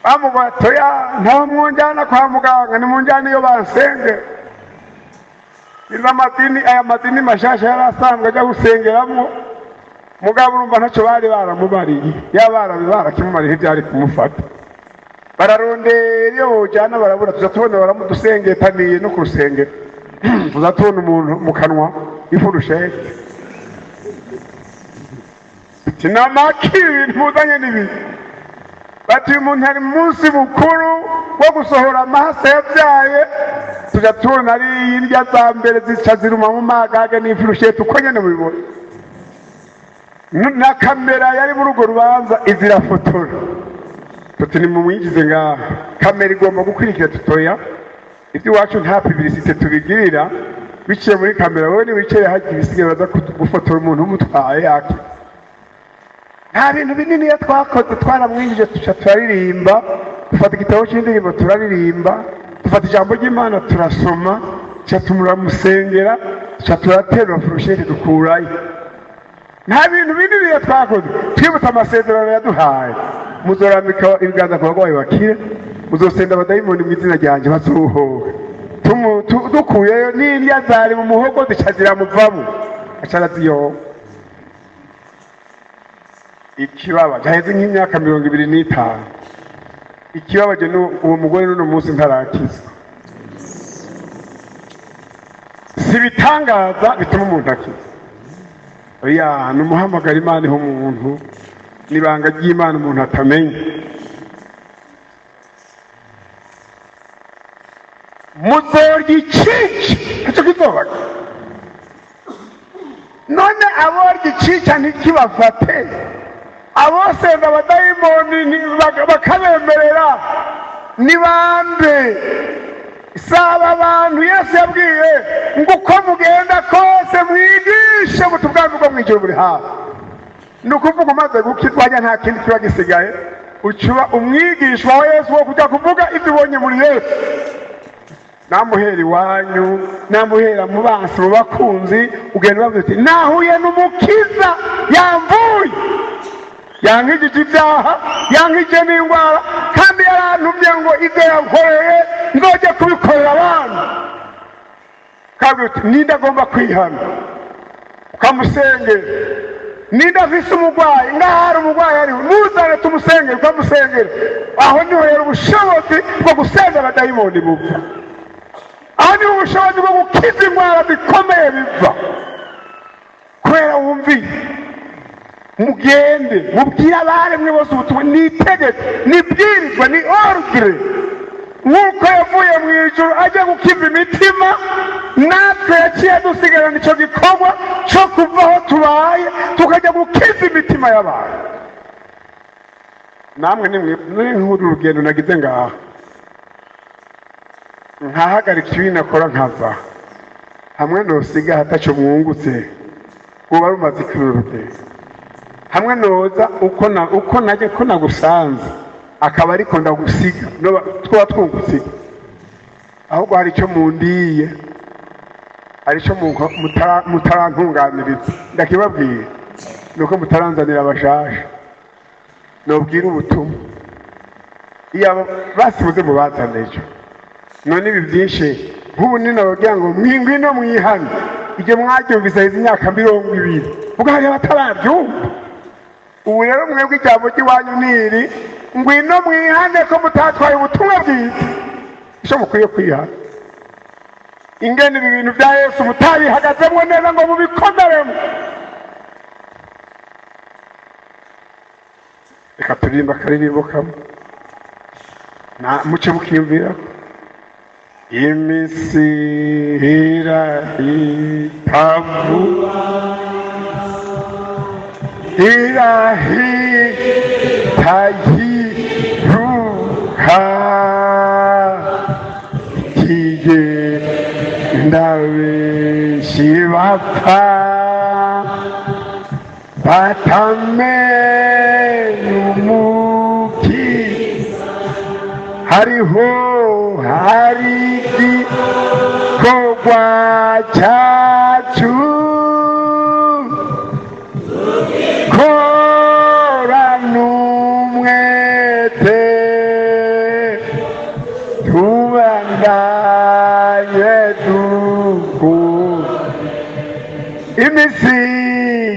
bamubatoya nta mwunjana kwa muganga, ni munjana iyo bansenge. Iza madini, aya madini mashasha yarasanzwe ajya gusengeramo, mugabo urumva ntacyo bari baramubariye, yabara barakimumariye ibyari kumufata. Bararondera iyo bojana barabura, tuzatubona baramudusengetaniye no ku rusengero. Tuzatubona umuntu mu kanwa ifurusheti. Tinamaki ibintu muzanye n'ibintu. Bati uyu muntu ari munsi mukuru wo gusohora amahasa yabyaye, tuzatubona ari indya za mbere zica ziruma mu magage n'ifurusheti uko nyene mubibona. Na kamera yari muri urwo rubanza izirafotora. Tuti ni mumwigize ngaha, kamera igomba gukurikira tutoya ibyo iwacu nta publicité tubigirira, biciye muri kamera. Wowe niwicaye hagiye ibisigaye baza gufotora umuntu umutwaye yake. Nta bintu binini ya twakoze, twaramwinjije tuca turaririmba, dufata igitabo cy'indirimbo turaririmba, dufata ijambo ry'Imana turasoma, tuca turamusengera, tuca turaterura furusheti dukurayo. Nta bintu binini ya twakoze, twibutsa amasezerano yaduhaye. Muzoramika ibiganza ku bagwayi bakire, muzosenda abadayimoni mu izina ryanje bazohowe. Dukuyeyo n'indya zari mu muhogo zica ziramuvamo, aca araziyoba. Ikibabaje haheze nk'imyaka 25. Ikibabaje uwo mugore n'uno munsi ntarakizwa. Si bitangaza bituma umuntu akiza. Oya, numuhamagara Imana iho umuntu, nibanga ry'Imana umuntu atamenye. Muzorya icici icyo kizobaga. None aborya icica ntikibafate, abosenda abadayimoni bakabemerera ni bande? Saba abantu Yesu yabwiye ngo uko mugenda kose mwigishe mutubwami bwo mwijuru buri hafi. Nukuvuga umaze gukizwa nta kindi kiba gisigaye, ucuba umwigishwa wa Yesu wo kujya kuvuga ibyo ubonye muri Yesu. Namuhera iwanyu, namuhera mu bansi mu bakunzi, ugenda bavuga uti nahuye n'umukiza yamvuye, yankijije ibyaha, yankije n'indwara, kandi yarantumye ngo ibyo yankoreye nzojye kubikorera abantu. Kandi uti ninde agomba kwihana, ukamusengera. Ninde afise umugwayi, ngahari umugwayi ariho, muzane tumusengere, ukamusengera. Aho niho rero ubushobozi bwo gusenda abadayimoni bupfa. Aho niho ubushobozi bwo gukiza indwara zikomeye biva. Kubera wumviye, mugende mubwire abaremwe bose ubutumwa, ni itegeko, ni ibwirizwa, ni ordre. Nk'uko yavuye mu ijuru ajya gukiza imitima, natwe yaciye dusigarana icyo gikorwa cyo kuva aho tubaye tukajya gukiza imitima y'abantu. Namwe nimwe nk'uru rugendo nagize ngaha, nkahagarika ibintu nakora nkava hamwe nosiga hataco mwungutse kuba rumaze kururugendo, hamwe noza uko naje ko nagusanze akaba ariko ndagusiga twaba twungutse. Ahubwo hari icyo mundiye, hari icyo mutarantunganiriza. Ndakibabwiye nuko mutaranzanira abashasha, nobwira ubutumwa iyo basibuze mu bazana ejo. None ibi byinshi nk'ubu nina bagira ngo mwingwino mwihane, ibyo mwabyumvise izi myaka 20, ubwo hari abatarabyumva. Ubu rero mwebwe ijambo ry'iwanyu niri ngwino mwihane ko mutatwaye ubutumwa bwiza. Icyo mukwiye kwihana, ingene ibi bintu bya Yesu mutabihagazemo neza ngo mubikomeremo. Reka turirimba akaririmbo kamwe muce mukiyumvira. Imisi irahita vuba, irahita yiruka, igenda benshi bapfa batamenye umukiza. Hariho igikorwa cyacu kora n'umwete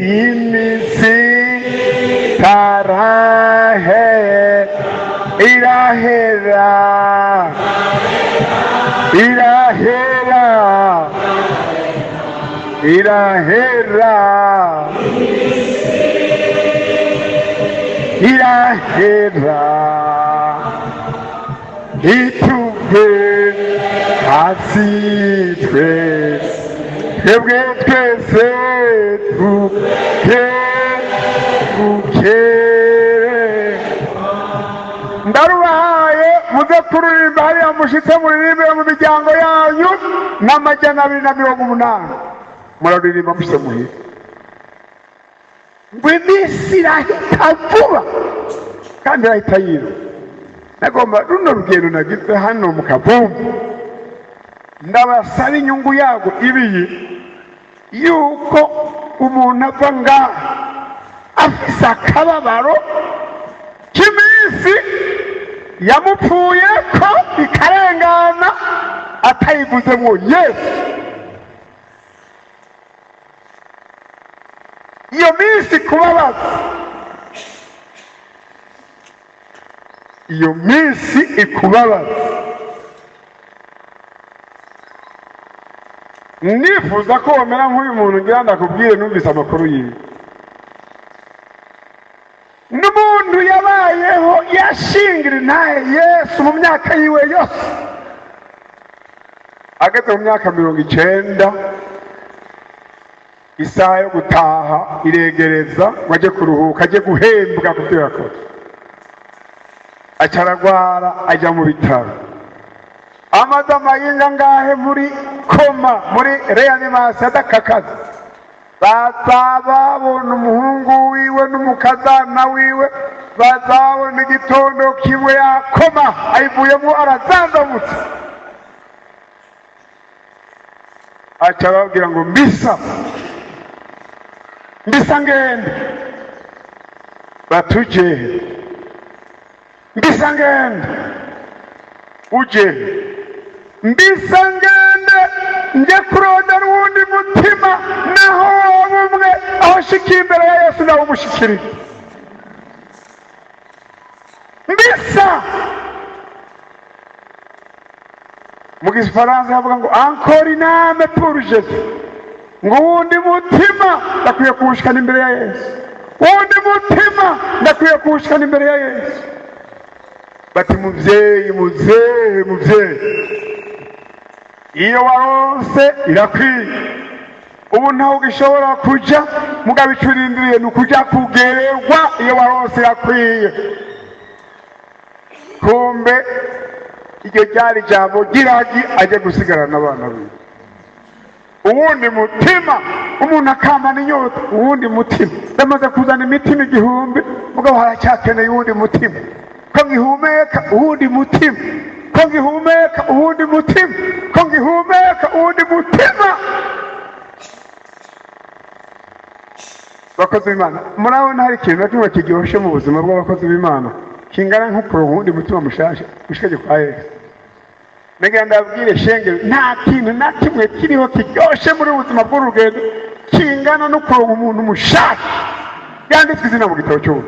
iminsi tarahe irahera irahera irahera irahera ituve hasi twese twebwe twese tukere ndarubahaye muze kuririmba hariya mushitse muririmbire mu miryango yanyu n'amajana 280 muraririmba mushitse muhira ngo iminsi irahita vuba kandi irahita yiruka nagomba runo rugendo nagize hano mu Kabumbu ndabasaba inyungu yago ibiyi yuko umuntu ava ngaha afise akababaro k'iminsi yamupfuye ko ikarengana atayiguzemwo Yesu. Iyo minsi kubabaza, iyo minsi ikubabaza. Nifuza ko wamera nk'uyu muntu ngira ndakubwire numvise amakuru yiwe. N'umuntu yabayeho yashingira intahe Yesu mu myaka yiwe yose. Ageze mu myaka 90 isaha yo gutaha iregereza ngo aje kuruhuka aje guhembwa kubyo yakoze. Acaragwara ajya mu bitaro. Amaze amayinga ngahe muri koma muri reanimation adakakaza. Bazababona umuhungu wiwe n'umukazana wiwe, bazabona igitondo kiwe yakoma ayivuyemo arazandamutse. Aca babwira ngo mbisa ngende batuje, mbisa ngende uje, mbisa ngende nje kurondera uwundi mutima naho wabumwe aho shikiye imbere ya Yesu nawe umushikirire. Mbisa mu Gifaransa havuga ngo encore une âme pour Jésus, ngo wundi mutima ndakwiye kuwushikana imbere ya Yesu, wundi mutima ndakwiye kuwushikana imbere ya Yesu. Bati muvyeyi iyo waronse irakwiye, ubu ntaho gishobora kuja mugabo icurindiriye nukuja kugererwa. Iyo waronse irakwiye. Kumbe iryo ryari jambo giragi aje gusigarana abana be. Uwundi mutima umuntu akamana inyota, uwundi mutima ndamaze kuzana imitima 1000 mugabo haracyakeneye uwundi mutima. Ko ngihumeka uwundi mutima, ko ngihumeka uwundi mutima, ko ngihumeka uwundi mutima. Bakozi b'Imana, murabona hari ikintu kimwe kiryoshe mu buzima bw'abakozi b'Imana kingana nk'ukuro uwundi mutima mushasha ushikaje kwa Yesu. Nega ndabwire shenge nta kintu na kimwe kiriho kiryoshe muri ubuzima bw'urugendo kingana no kuronka umuntu mushasha yanditswe izina mu gitabo cy'ubu.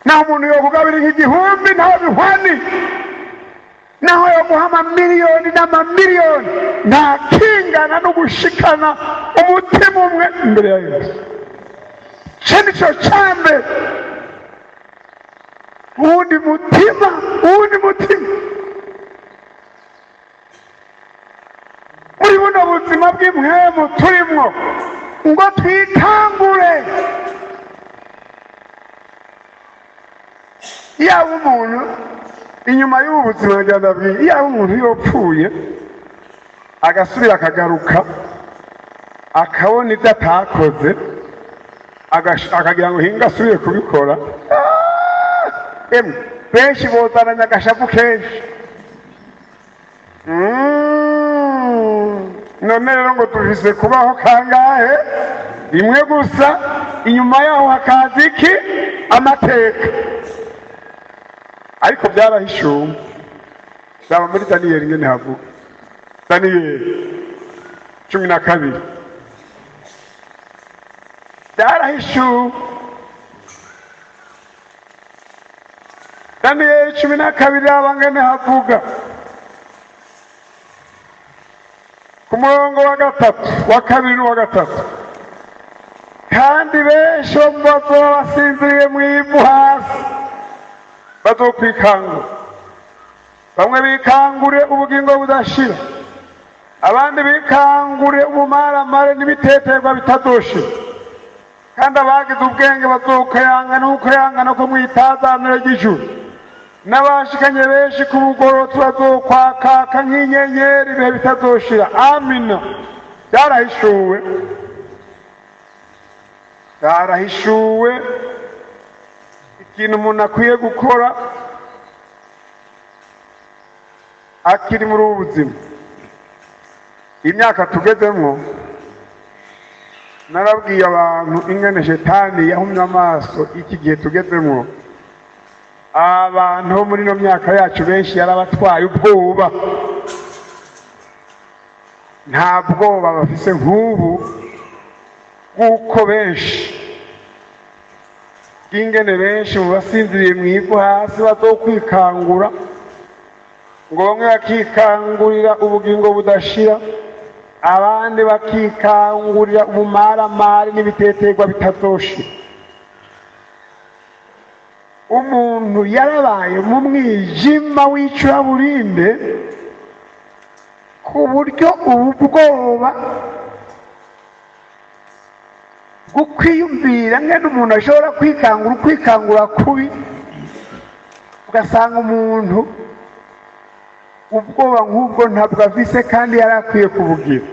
Naho umuntu yokugabira nk'igihumbi naho bihwani, naho yoguha amamiliyoni n'amamiliyoni, nta kingana no gushikana umutima umwe imbere ya Yesu. Nico cambe uwundi mutima, uwundi mutima. Muri buno buzima bw'imwemu turimwo ngo twikangure. Yaba umuntu inyuma y'ubu buzima ndabwiye, yaba umuntu yopfuye agasubira akagaruka akabona ibyo atakoze akagira ngo hinga asubire kubikora, benshi bozananye agashavu kenshi. None rero ngo tuvise kubaho kangahe? Rimwe gusa, inyuma yaho hakaza iki? Amateka. Ariko byarahishuwe. Zaba muri Daniyeli ngene havuga. Daniyeli 12. byarahishuwe. Daniyeli 12 abangene havuga ku murongo wa 3 wa 2 n'uwa 3, kandi benshi bazoba basinziriye mu ivu hasi bazokwikangura, bamwe bikangure ubugingo budashira, abandi bikangure ubumaramare n'ibiteterwa bitazoshira, kandi abagize ubwenge bazokayangana ukayangana ko mwitazanira ry'ijuru, n'abashikanye benshi ku bugororotsi bazokwakaka nk'inyenyeri ibihe bitazoshira. Amina. Byarahishuwe, byarahishuwe. Ikintu umuntu akwiye gukora akiri muri ubu buzima, imyaka tugezemo, narabwiye abantu ingene shetani yahumye amaso iki gihe tugezemo. Abantu muri no myaka yacu benshi yarabatwaye ubwoba, nta bwoba bafise nk'ubu bw'uko benshi bw'ingene benshi mu basinziriye mu ivu hasi bazokwikangura, ngo bamwe bakikangurira ubugingo budashira, abandi bakikangurira ubumaramari n'ibiteterwa bitazoshira. Umuntu yarabaye mu mwijima w'icuraburinde ku buryo ubu bwoba bwo kwiyumvira ngene umuntu ashobora kwikangura kubi, ugasanga umuntu ubwoba nk'ubwo ntabwo afise kandi yari akwiye kubugira.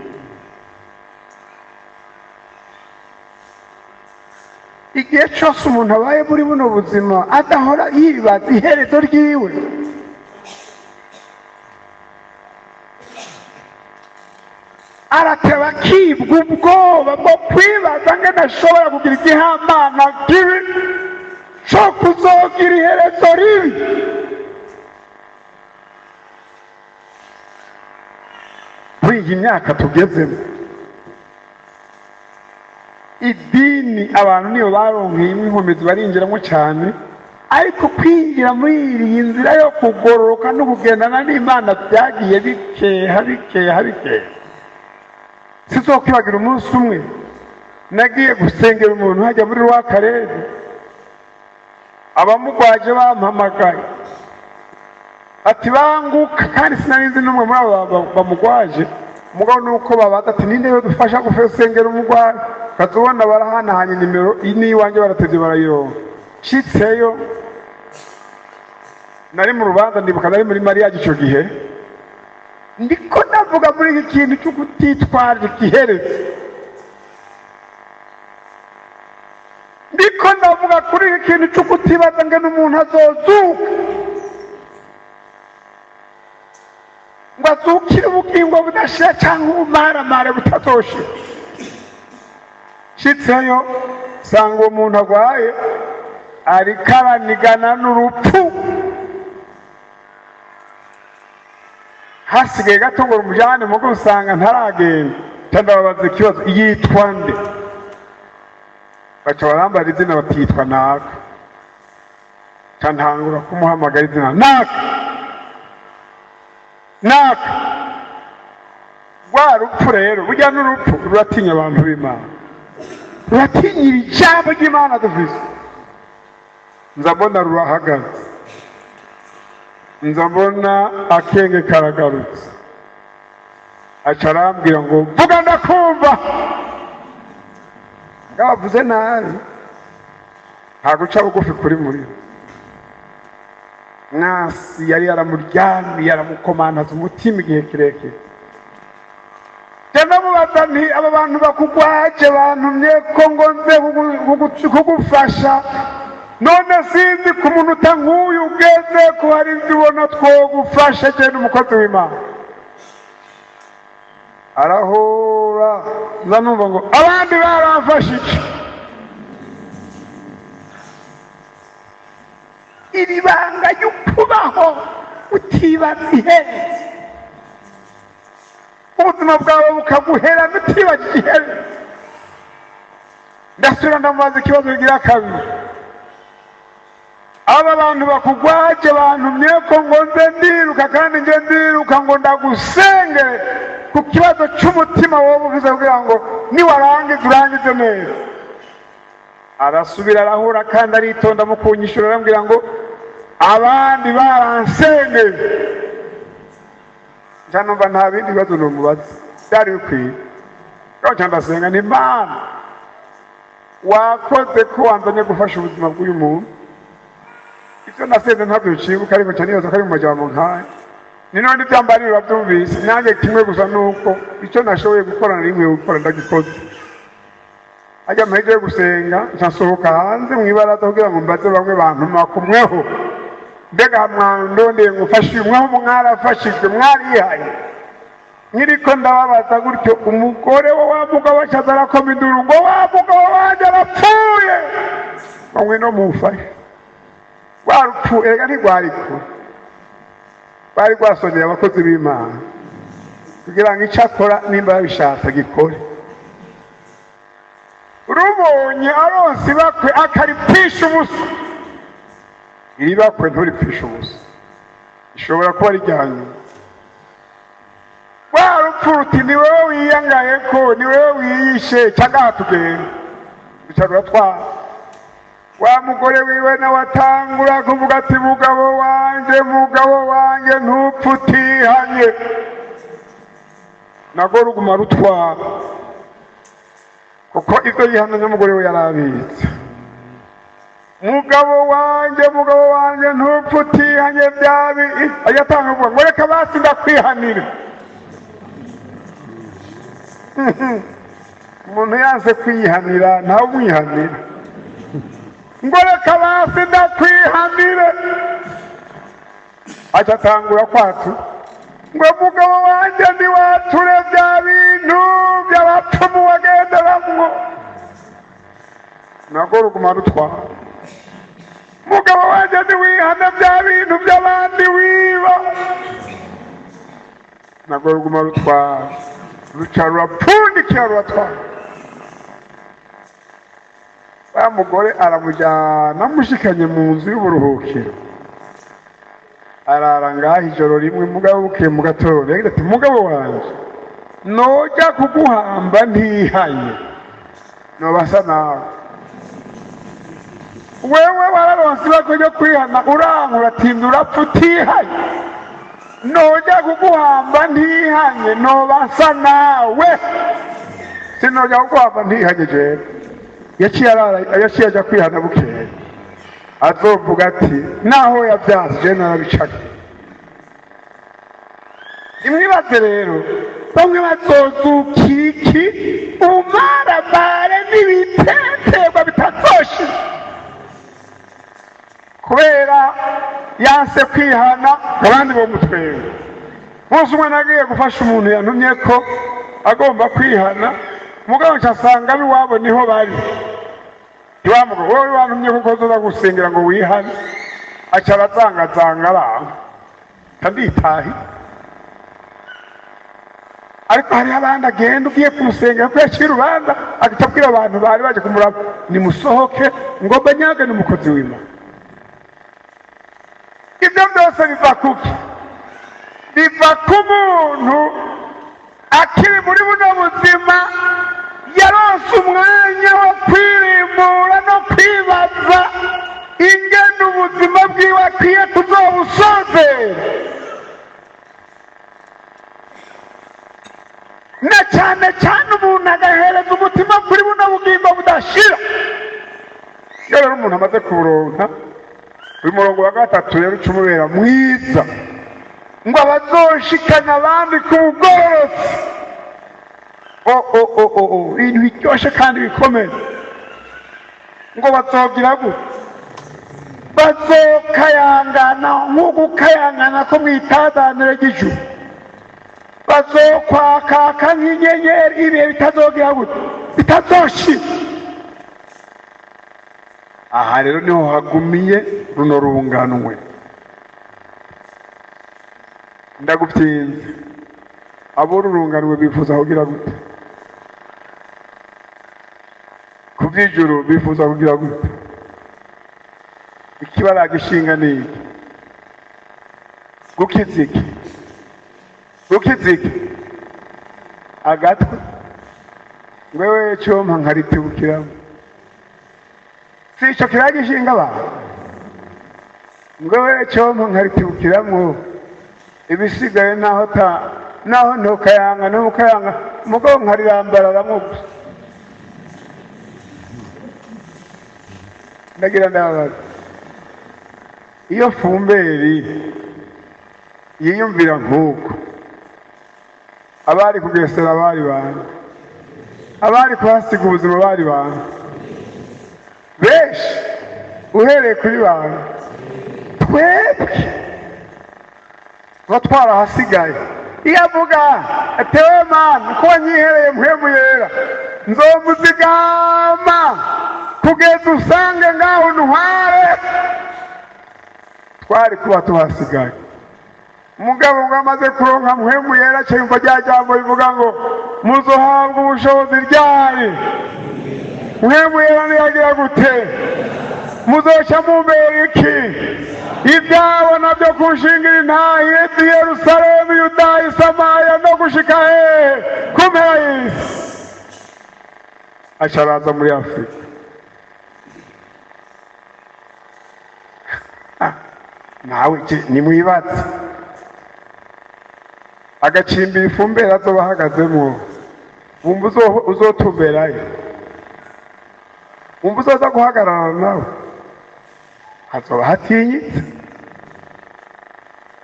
Igihe cyose umuntu abaye muri buno buzima adahora yibaza iherezo ryiwe, arateba akibwa ubwoba bwo kwibaza ngene ashobora kugira igihamana kibi cyo kuzogira iherezo ribi. Muri iyi myaka tugezemo, idini abantu niyo baronkeyemo inkomezi barinjiramo cyane, ariko kwinjira muri iyi nzira yo kugororoka no kugendana n'Imana byagiye bikeha. Sizokwibagira umunsi umwe nagiye gusengera umuntu hajya muri Rwakarere, abamugwaje bampamagaye ati banguka, kandi sinarinzi n'umwe muri abo bamugwaje. Umugabo nuko babaza ati ninde yo dufasha gusengera umugwayi, katubona barahanahanye nimero n'iwanjye baratevye barayironka. Shitseyo nari mu rubanza, ndibuka nari muri mariage ico gihe, ndiko navuga muri iki kintu cyo kutitwara igihereze, ndiko navuga kuri iki kintu cyo kutibaza ngene umuntu azozuka, ngo azukire ubugingo budashira cyangwa ubumaramare butazoshira. Shitseyo sanga uwo muntu agwaye ariko aranigana n'urupfu, hasigaye gato ngo rumujane mugo usanga ntaragenda. Ndababaza ikibazo, yitwa nde? Baca barambara izina batitwa naka, cantangura kumuhamagara izina naka. Rwa rupfu rero, burya n'urupfu ruratinya abantu b'Imana, ruratinyira ijambo ry'Imana dufise. Nza mbona rurahagaze, nza mbona akenge karagarutse, aca arambwira ngo vuga ndakumva. Ngabavuze nabi, nta guca bugufi kuri muri mwasi. Yari yaramuryamye, yaramukomantaza umutima igihe kirekire. Ndamubaza nti aba bantu bakugwaje bantumye ko ngo nze kugufasha, none sinzi ku muntu nk'uyu ugeze ko hari ibyo ubona twogufasha je n'umukozi w'Imana. Arahora, nza numva ngo abandi baramfashije. Iri banga ry'ukubaho utibaza iherezo, ubuzima bwawe bukaguhera n'utibaza iherezo. ndasubira ndamubaza ikibazo kigira kabiri, aba bantu bakugwaje bantumye ko ngo nze ndiruka kandi nje ndiruka ngo ndagusenge ku kibazo cy'umutima wowe uvuze kugira ngo niwarangiza urangize neza. Arasubira arahura kandi aritonda mu kunyishura arambwira ngo abandi baransenge. Numva nta bindi bibazo nomubaza, byari bikwiye kandi ndasenga nti Mana wakoze ko wanzanye gufasha ubuzima bw'uyu muntu. Icyo nasenze ntabyo cibuka ariko cyane yose kari mu majambo nkaya ni none byambari babyumvise nanjye kimwe gusa nuko icyo nashoboye gukora nari nkwiye gukora ndagikoze. Ajya mpeje gusenga nsasohoka hanze mwibaraza kugira ngo mbaze bamwe bantuma kumweho, mbega mwandondeye ngufashe umweho mwarafashijwe mwarihaye. Nyiriko ndababaza gutyo umugore wa mugabo acaza arakoma induru ngo wa mugabo wanje arapfuye, bamwe no mufashe warupfu ega ntigwariko bari gwasonera abakozi b'Imana kugira ngo icyo akora nimba yabishatse gikore. Urubonye aronse bakwe akaripfisha ubusa, iri bakwe nturipfisha ubusa, ishobora kuba rijyanye warupfu ruti ni wowe wiyangaye ko ni wowe wiyishe cyangwa tugenda bicarura twara. Wa mugore wiwe nawe atangura kuvuga ati mugabo wanjye ntupfe utihanye. Nago ruguma rutwara kuko ibyo yihana n'umugore we yarabitse. Mugabo wanjye ntupfe utihanye byabi ayatanga kuvuga ngo reka basi ndakwihanire. Umuntu yanse kwihanira ntawe umwihanira ngo reka basi ndakwihanire, acatangura kwatu ngo mugabo wanjye ntiwature bya bintu by'abapfumu wagenderamwo. Nago ruguma rutwara mugabo wanjye ntiwihane bya bintu by'abandi wiba. Nago ruguma rutwara ruca rurapfundikira ruratwara. Wa mugore aramujyana amushikanye mu nzu y'uburuhukiro, arara ngaho ijoro rimwe. Mugabo buke mu gatondo yagira ati mugabo wanjye nojya kuguhamba ntihanye nobasa nawe. Wewe wararonse ibako ryo kwihana urankura atinda urapfa utihanye, nojya kuguhamba ntihanye nobasa nawe. Sinojya kuguhamba ntihanye jewe. Yaciye ajya kwihana bukeye azovuga ati naho yabyanze je narabicaga. Nimwibaze rero bamwe bazozukira iki umarabare n'ibiteterwa bitazoshi kubera yanse kwihana abandi bo mutwewe. Umunsi umwe nagiye gufasha umuntu yantumye ko agomba kwihana, mugabo nsanga biwabo niho bari. Iwamugo wowe wantumye kuko uzoza gusengera ngo wihane, aca arazangazanga araho nditahi. Ariko hari abandi agenda ugiye kumusengera ko yaciye urubanza agaca abwira abantu bari baje kumuraba nimusohoke ngo banyage n'umukozi w'Imana. Ibyo byose biva kuki? Biva ku muntu akiri muri buno buzima yaronse umwanya wo kwirimbura no kwibaza ingene ubuzima bwiwe akwiye kuzobusozera, na cyane cyane umuntu agahereza umutima kuri buno bugingo budashira. Iyo rero umuntu amaze kuburonka uyu murongo wa gatatu rero uca umubera mwiza ngo abazoshikana abandi ku bugororotsi. Ibintu biryoshe kandi bikomeye ngo bazogira gute? Bazokayangana nk'ugukayangana ko mw'itazaniro ry'ijuru, bazokwakaka nk'inyenyeri ibihe bitazogira gute? Bitazoshira. Aha rero niho hagumiye runo runganwe. Ndagupfinze abo rurunganwe bifuza kugira gute? ku by'ijuru bifuza kugira gute? Ikibaragishinga ni iki? Gukiziki agatwe ngwewe cyompa nkaritibukiramo, si icyo kiragishinga abantu? Ngwewe cyompa nkaritibukiramo, ibisigaye naho ntukayanga mugabo nkarirambararamo gusa. Ndagira ndababaza, iyo fumberi yiyumvira nk'uko, abari kugesera bari bantu, abari kuhasiga ubuzima bari bantu benshi, uhereye kuri bantu twebwe tuba twarahasigaye. Iyo avuga atewe Mana ko wanyihereye mpwemu yera, nzomuzigama kugeza usange ngaho ntware, twari kuba tuhasigaye. Umugabo ngo amaze kuronka mpwemu yera, cyumva rya jambo rivuga ngo muzohabwa ubushobozi ryari? Mpwemu yera niyagira gute? Muzoca mumbera iki? Ibyabo nabyo kunshingira intahe i Yerusalemu, Yudayi, Samariya no gushika hehe? Ku mpera y'isi. Aca araza muri Afurika. Nawe nimwibaze, agacimbira ifumbire azoba ahagazemo, wumva uzotumberayo? Wumva uzoza guhagarara nawe? Hazoba hatinyitse,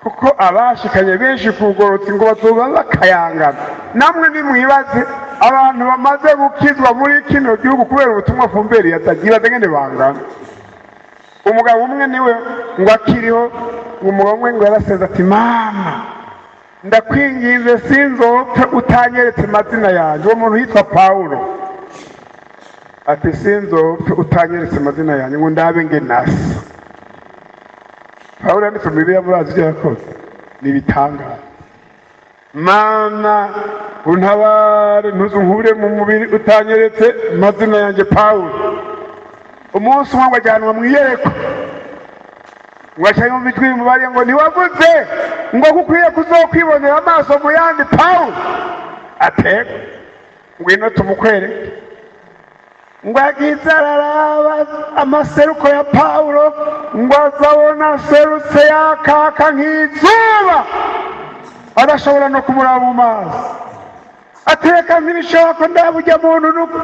kuko abashikanye benshi kugorotse ngo bazoba bakayangana. Namwe nimwibaze, abantu bamaze gukizwa muri kino gihugu kubera ubutumwa fumbire yatagira ngene bangana. Umugabo umwe niwe ngo akiriho, umugabo umwe ngo yaraseze ati, Mama ndakwinginze sinzopfe utanyeretse amazina yanjye. Uwo muntu yitwa Pawulo ati, sinzopfe utanyeretse amazina yanjye ngo ndabe nge nasa. Pawulo yanditse mu Bibiliya, murazi ibyo yakoze, ni ibitangaza. Mana untabare, ntuzunkure mu mubiri utanyeretse amazina yanjye Pawulo. Umunsi umwe ngo ajyanwa mu iyerekwa, ngo acaye mu mitwe y'umubare ngo ntiwavuze ngo gukwiye kuzokwibonera amaso mu yandi Pawulo? Atego ngwino tumukwereke. Ngo agize araraba amaseruko ya Pawulo, ngo azabona aserutse yakaka nk'izuba, adashobora no kumuraba mu maso. Ateka ntibishobora ko ndabujya muntu nuko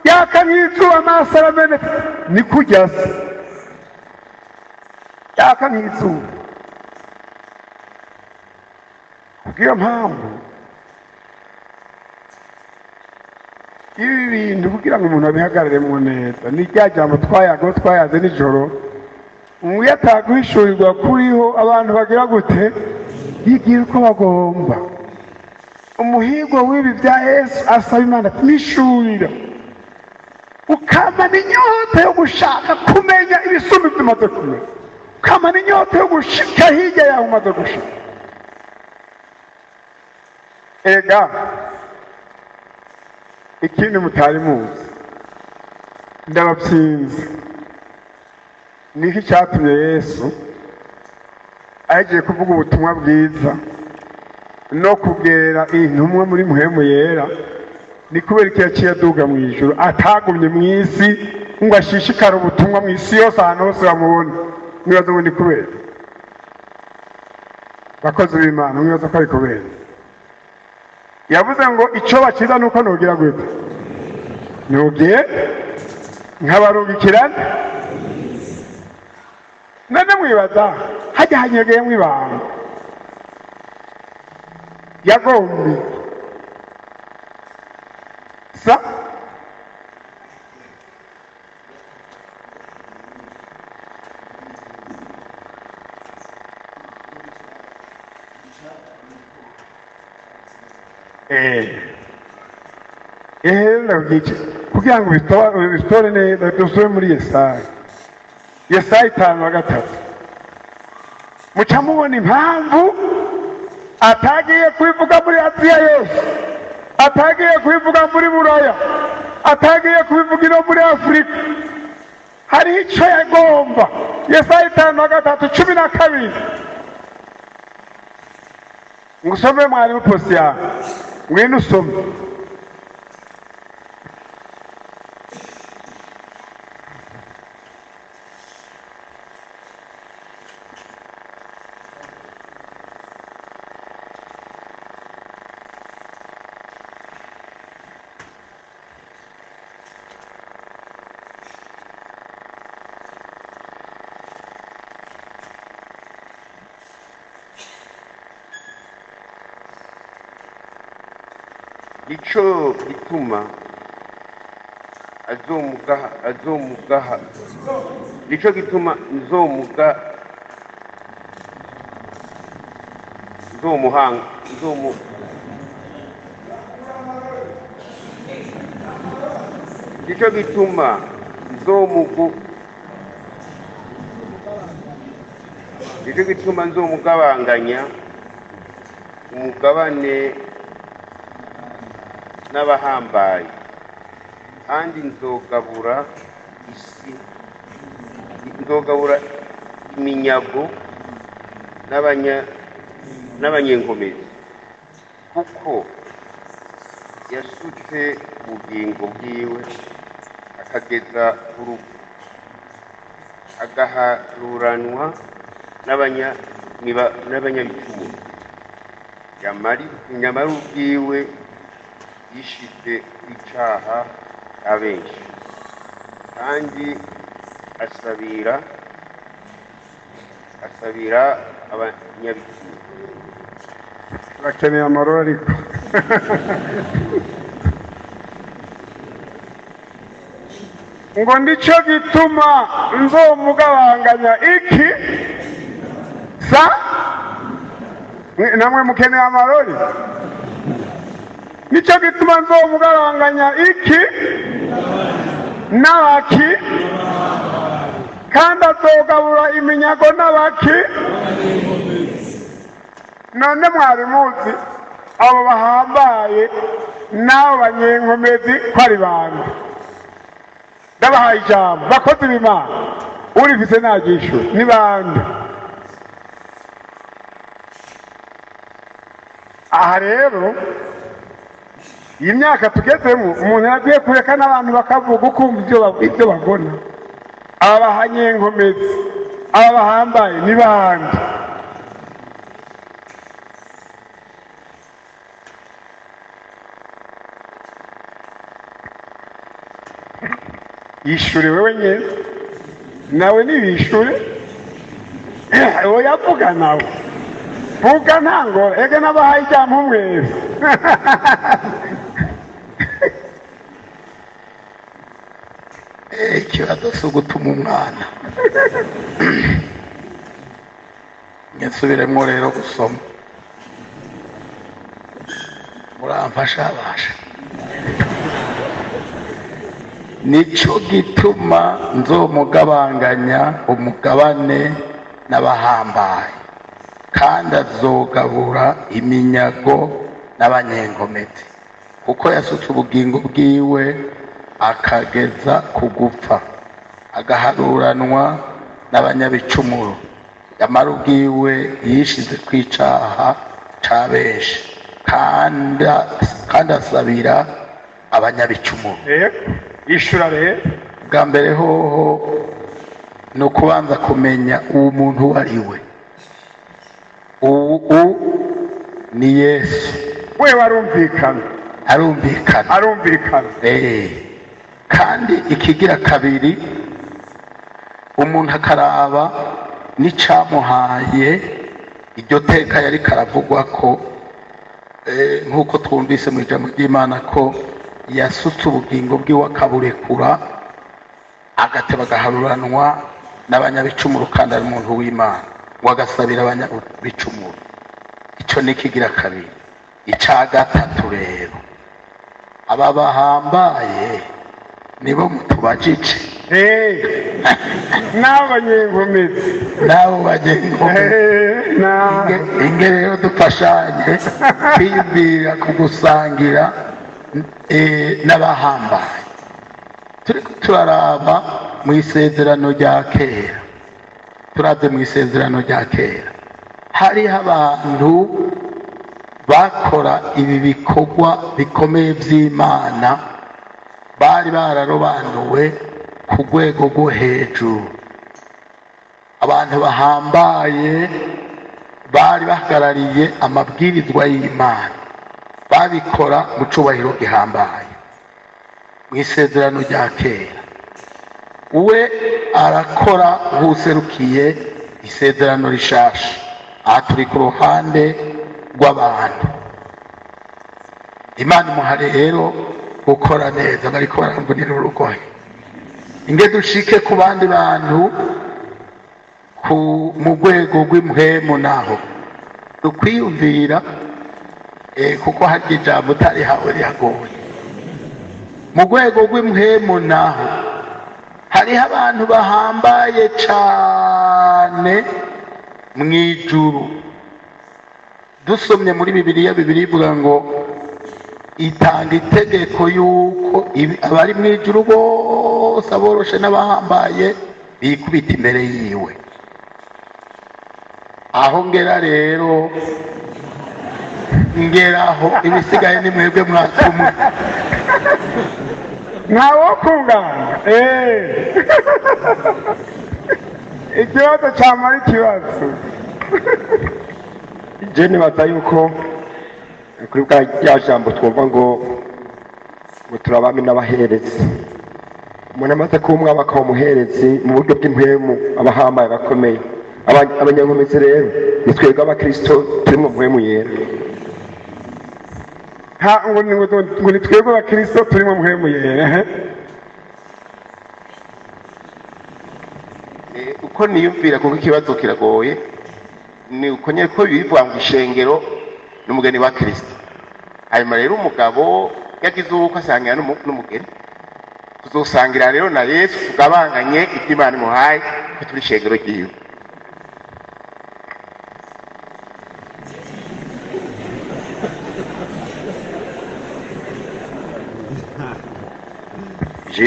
yaka nk'izuba, amaso aramenetse. Ni kujya se yaka nk'izuba. Kubw'iyo mpamvu ibi bintu kugira ngo umuntu abihagararemo neza, ni rya jambo twayaze nijoro, iyo ataguhishurirwa kuriho abantu bagira gute? Bigira uko bagomba. Umuhigo w'ibi bya Yesu asaba Imana ati, mishurira, ukamana inyota yo gushaka kumenya ibisumba ibyo umaze kumenya, ukamana inyota yo gushika hirya yaho umaze gushika. Ega ikindi mutari muzi, ndabapyinze, niki cyatumye Yesu agiye kuvuga ubutumwa bwiza no kugera intumwa muri mpwemu yera, ni kubera iki yaciye aduga mu ijuru, atagumye mu isi ngo ashishikare ubutumwa mu isi yose, ahantu hose bamubona. Mwibaza ngo ni kubera? Bakozi b'Imana, mwibaza ko ari kubera? Yavuze ngo icyo bakiza nuko nugira gute? Nugiye nkabarungikirana. None mwibaza hajya hanyegeye mw'ibanga yagombi sa nabwiye kugira ngo bitore neza. Dusubire muri Yesaya 5:3, muca mubona impamvu atagiye kubivuga muri Aziya yose, atagiye kubivuga muri Buraya, atagiye kubivugira muri Afurika. Hari icyo yagomba. Yesaya 5:3-12. Ngusome mwarimu Pasteur. Ngwino usome. Nico gituma azomugaha nico gituma nico gituma nzomugabanganya umugabane n'abahambaye, kandi nzogabura iminyago n'abanyenkomezi, kuko yasutse ubugingo bwiwe akageza ku rupfu, agaharuranwa n'abanyabicumuro. Nyamara ubwiwe yishize icaha abenshi, kandi asabira abanyabicumuro. Bakeneye amahoro ariko ngo ndico gituma nzomugabanganya iki sa namwe mukeneye amarori. Nico gituma nzomugabanganya iki n'abaki, kandi azogabura iminyago n'abaki. None mwari muzi abo bahambaye n'abo banyenkomezi ko ari bande? Ndabahaye ijambo, bakozi b'Imana, urifise nagishure, ni bande? Aha rero iyi myaka tugezemo, umuntu yagiye kureka n'abantu bakavuga ukumva ibyo babona. Aba banyenkomezi, aba bahambaye ni bande? Yishure wewe nyene, nawe nibishure. Oya vuga nawe, vuga ntango, ege nabahaye ijambo mwese. Ikibazo si ugutuma umwana. Nyasubiremo rero gusoma, muramfasha basha. Nico gituma nzomugabanganya umugabane n'abahambaye, kandi azogabura iminyago n'abanyenkomezi, kuko yasutse ubugingo bwiwe akageza ku gupfa, agaharuranwa n'abanyabicumuro. Nyamara ubwiwe yishize kw'icaha ca benshi, kandi asabira abanyabicumuro. Ishura rero bwa mbere hoho ni ukubanza kumenya uwo muntu uwo ari we. Ubu ni Yesu. we warumvikana, arumvikana. Kandi ikigira kabiri, umuntu akaraba n'icamuhaye iryo teka yari karavugwa ko, nk'uko twumvise mu ijambo ry'Imana ko yasutse ubugingo bwiwe akaburekura, agateba agaharuranwa n'abanyabicumuro, kandi ari umuntu w'Imana, ngo agasabira abanyabicumuro. Ico ni ikigira kabiri. Ica gatatu rero, aba bahambaye nibo mutubajije. Nabo banyenkomezi, inge rero dufashanye kwiyumvira ku gusangira n'abahambaye. turiko turaraba mu isezerano rya kera, turavye mu isezerano rya kera hariho abantu bakora ibi bikorwa bikomeye vy'Imana, bari bararobanuwe ku rwego rwo hejuru, abantu bahambaye bari bahagarariye amabwirizwa y'Imana, babikora mu cubahiro gihambaye. Mu isezerano rya kera we arakora nk'userukiye isezerano rishasha. Aha turi ku ruhande rw'abantu. Imana imuha rero gukora neza, bariko barambunira urugohe. Inge dushike ku bandi bantu mu rwego rw'impwemu naho dukwiyumvira, kuko hari ijambo utarihawe riragoye. Mu rwego rw'impwemu naho hariho abantu bahambaye cane mw'ijuru. Dusomye muri Bibiliya ivuga ngo itanga itegeko yuko abari mw'ijuru bose aboroshe n'abahambaye bikubita imbere yiwe. Aho ngera rero, ngeraho ibisigaye ni mwebwe mwatumwe. ntawo kungana. Ikibazo cyamara ikibazo. Je nibaza yuko kuri bwa rya jambo twumva ngo turabami n'abaherezi, umuntu amaze kuba umwami akaba umuherezi mu buryo bw'impwemu, abahambaye bakomeye. Abanyankomezi rero ni twebwe abakristo turi mu mpwemu yera. ngo ni twebwe abakristo turi mu mpwemu yera. uko niyumvira kuko ikibazo kiragoye, ni uko nyine ko bivuga ngo ishengero n'umugeni wa Kristo. Hanyuma rero umugabo yagize ubukwe asangira n'umugeni, tuzosangira rero na Yesu tugabanganye ibyo Imana imuhaye, ko turi ishengero ryiwe.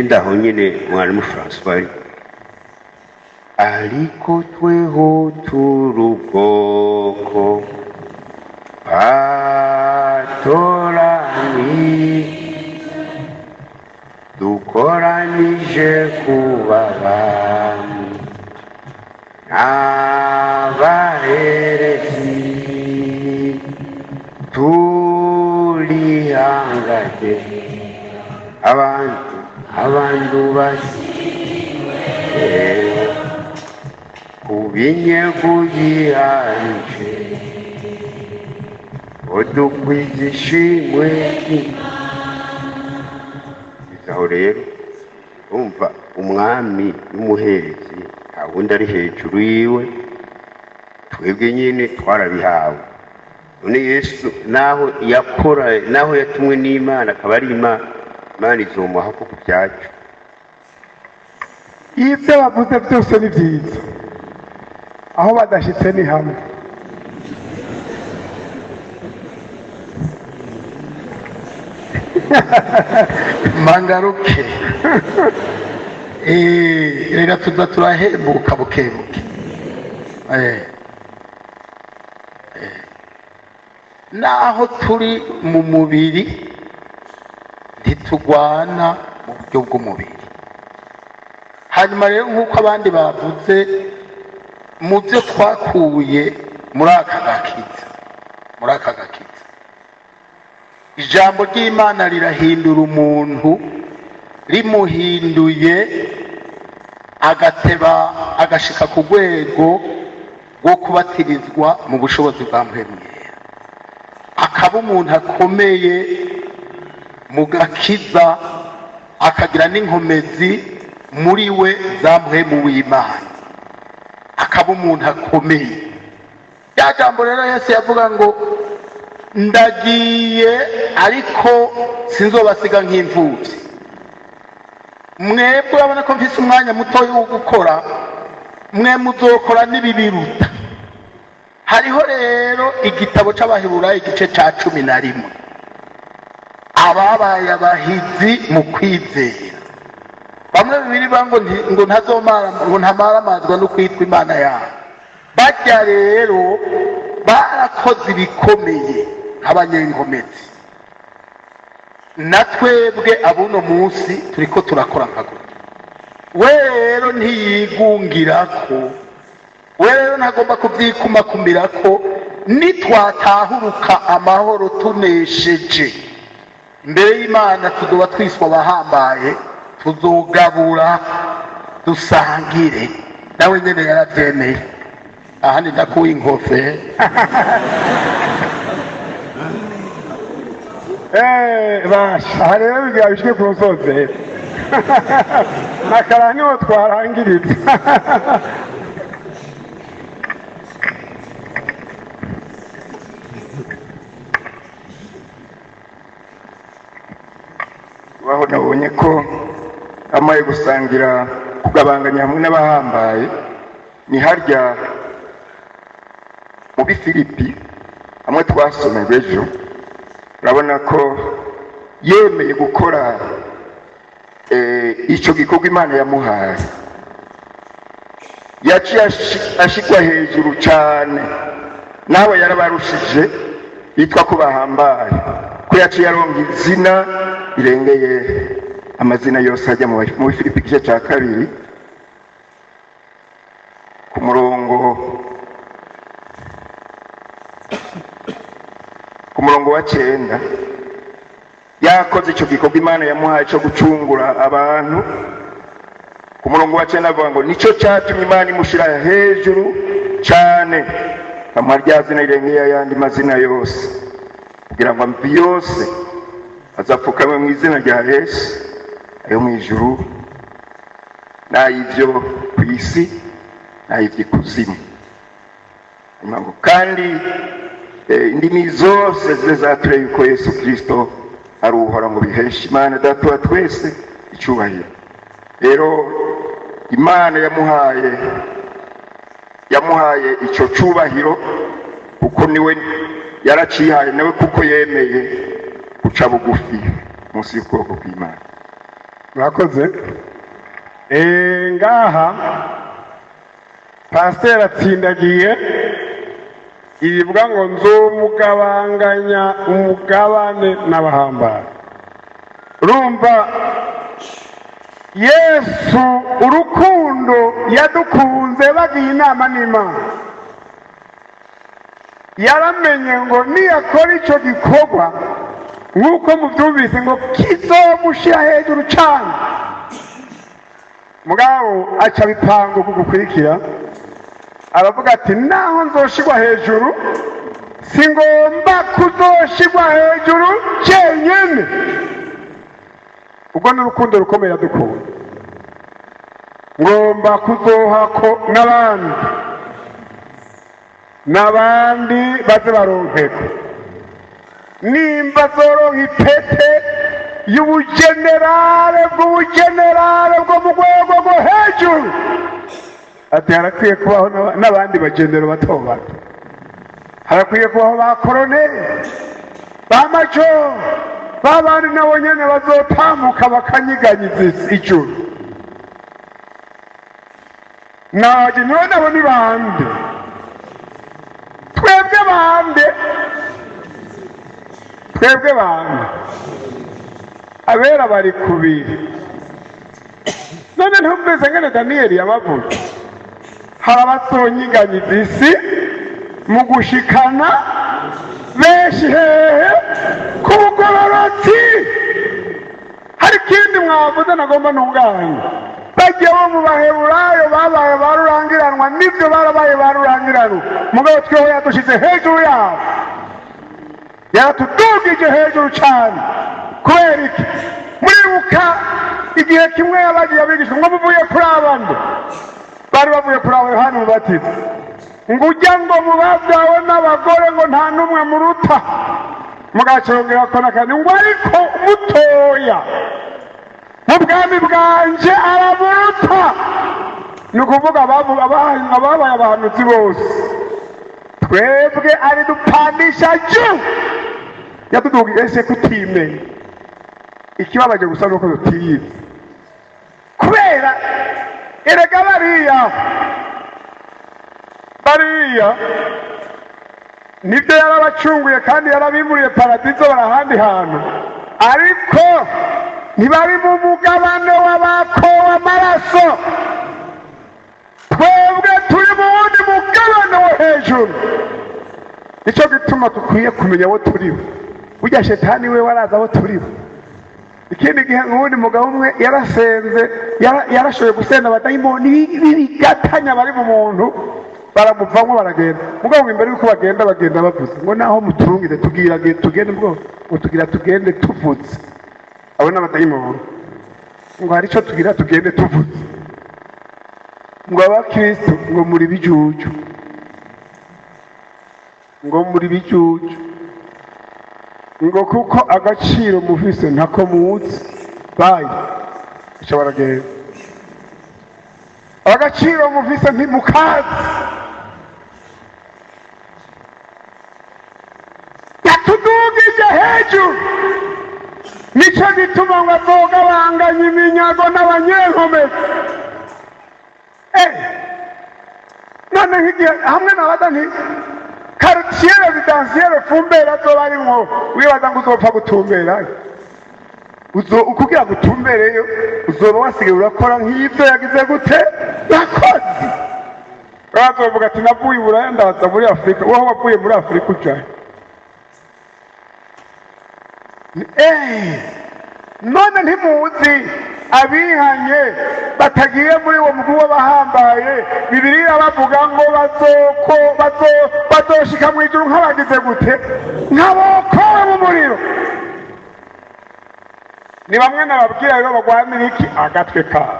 Ndaho nyine mwarimu François ariko tweho turubwoko batorani dukoranije kubabami n'abaherezi turihanganye abantu basiwe kubinyeguyianje odukwizishimwe. Aho rero umva umwami n'umuherezi nta wundi ari hejuru yiwe, twebwe nyine twarabihawe. None Yesu naho yakora, naho yatumwe n'Imana akaba ari Imana izomuha ko ku byacu. Ibyo bavuze byose ni byiza, aho badashitse ni hamwe. Mangaruke reka tuza turahembuka bukebuke. Naho turi mu mubiri ntitugwana mu buryo bw'umubiri. Hanyuma rero nk'uko abandi bavuze, mu byo twakuye muri aka gakiza, ijambo ry'Imana rirahindura umuntu, rimuhinduye agateba agashika ku rwego rwo kubatirizwa mu bushobozi bwa mpwemu yera, akaba umuntu akomeye mu gakiza, akagira n'inkomezi muri we za mpwemu w'Imana, akaba umuntu akomeye. Rya jambo rero Yesu yavuga ngo ndagiye ariko sinzobasiga nk'imfuvyi. Mwebwe urabona ko mfise umwanya mutoya wo gukora, mwe muzokora n'ibibiruta. Hariho rero igitabo c'Abaheburayo igice ca 11, ababaye abahizi mu kwizera bamwe bibiri ngo ntazomara ngo ntamaramazwa no kwitwa imana yabo. Bajya rero barakoze ibikomeye nk'abanyengomezi. Na twebwe abuno munsi turiko turakora nkago. We rero ntiyigungirako, we rero ntagomba kuvyikumakumirako. Nitwatahuruka amahoro tunesheje imbere y'Imana, tuzoba twiswa abahambaye, tuzogabura dusangire. Nawe nyene yaravyemeye. Ahandi ndakuye inkofero. Basha, aha rero bigabishwe ku musozi. Nakara niho twarangiriza. Kubaho nabonye ko amaye gusangira kugabanganya hamwe n'abahambaye ni harya mu Bifilipi hamwe twasomewe ejo. Urabona ko yemeye gukora icyo gikorwa Imana yamuhaye. Yaciye ashikwa hejuru cyane, nawe yarabarushije yitwa ko bahambaye, ko yaciye aronga izina irengeye amazina yose ajya mu Bifilipi igice cya 2 ku murongo wa 9. Yakoze icyo gikorwa Imana yamuhaye cyo gucungura abantu. Ku murongo wa 9 avuga ngo nicyo cyatumye Imana imushira hejuru cyane, amuha rya zina rirengeye ayandi mazina yose, kugira ngo amvi yose azapfukame mu izina rya Yesu, ayo mu ijuru n'ay'ibyo ku isi n'ay'iby'ikuzimu. Kandi indimi zose zizature yuko Yesu Kristo ari uhora ngo biheshe Imana Data wa twese icyubahiro. Rero Imana yamuhaye icyo cyubahiro kuko niwe yaracihaye, nawe kuko yemeye guca bugufi munsi y'ukuboko kw'Imana. Murakoze. Ngaha Pasteur atsindagiye ibivuga ngo nzomugabanganya umugabane n'abahambaye. Urumva Yesu urukundo yadukunze bagiye inama n'Imana, yaramenye ngo niyakora icyo gikorwa nk'uko mubyumvise ngo kizomushira hejuru cyane. Mugabo aca bipanga uku gukurikira, aravuga ati naho nzoshirwa hejuru singomba kuzoshirwa hejuru cyenyine. Ubwo n'urukundo rukomeye dukunda, ngomba kuzohako n'abandi baze baronkeko. Nimba zoronka ipete y'ubugenerale bwo mu rwego rwo hejuru, ati harakwiye kubaho n'abandi bagendero bato bato, harakwiye kubaho ba koroneli, ba majoro, babandi nabo nyene bazotambuka bakanyiganyiza ijuru. Naje niwe nabo ni bande? Twebwe bande abera bari kubiri. None ntumvise ngene Daniyeli yabavuze, hari abazonyiganyiza isi mu gushikana benshi hehe ku bugororotsi. Hari ikindi mwavuze nagomba ntunganye, bagiye bo mu Baheburayo babaye barurangiranwa, nibyo barabaye barurangiranwa, mugabo tweho yadushize hejuru yabo, yaratudugije hejuru cyane. Kubera iki? Muribuka igihe kimwe yabagiye abigisha ngo muvuye kuri abandi, bari bavuye kuri abo Yohana Umubatiza, ngo ujya ngo mubabyawe n'abagore ngo nta n'umwe muruta, mugacongera ko nakandi ngo ariko mutoya mu bwami bwanje aramuruta. Ni ukuvuga ababaye abahanuzi bose. Twebwe ari dupandisha juu, yatudugije kutimenya. Ikibabaje gusa nuko tutiyizi, ko erega bariya nibyo yarabacunguye kandi yarabimuriye paradizo barahandi hantu, ariko ntibari mu mugabane w'abakowe amaraso. Twebwe turi mu wundi mugabane wo hejuru. Nicyo gituma dukwiye kumenya abo turibo. Burya shetani we waraza abo turibo. Ikindi gihe nk'uwundi mugabo umwe yarasenze, yarashoboye gusenda abadayimoni b'ibigatanya bari mu muntu, baramuvamo baragenda. Mugabo imbere yuko bagenda bavuze ngo naho muturungire tugende ngo tugira tugende tuvuze. Abo n'abadayimoni ngo hari icyo tugira tugende tuvuze. Ngo abakristo ngo muri bijuju, ngo kuko agaciro mufise ntako muzi bayi icyo baragenda. Agaciro mufise ntimukazi, yatudugije hejuru. Nicyo gituma ngo azoga banganya iminyago n'abanyenkomezi. None nk'igihe hamwe n'abada nti quartier résidentiel fumbera zo barimwo, wibaza ngo uzopfa gutumbera ukugira gutumbereyo uzoba wasigaye urakora nk'ibyo yagize gute yakoze. Bazovuga ati navuye i Buraya ndaza muri Afurika. Wowe wavuye muri Afurika ujahe? None ntimuzi abihanye batagiye muri uwo mugwi w'abahambaye, Bibiliya bavuga ngo bazoshika mu ijuru nk'abagize gute, nk'abokowe mu muriro. Ni bamwe nababwira rero bagwanira iki agatwe kabo,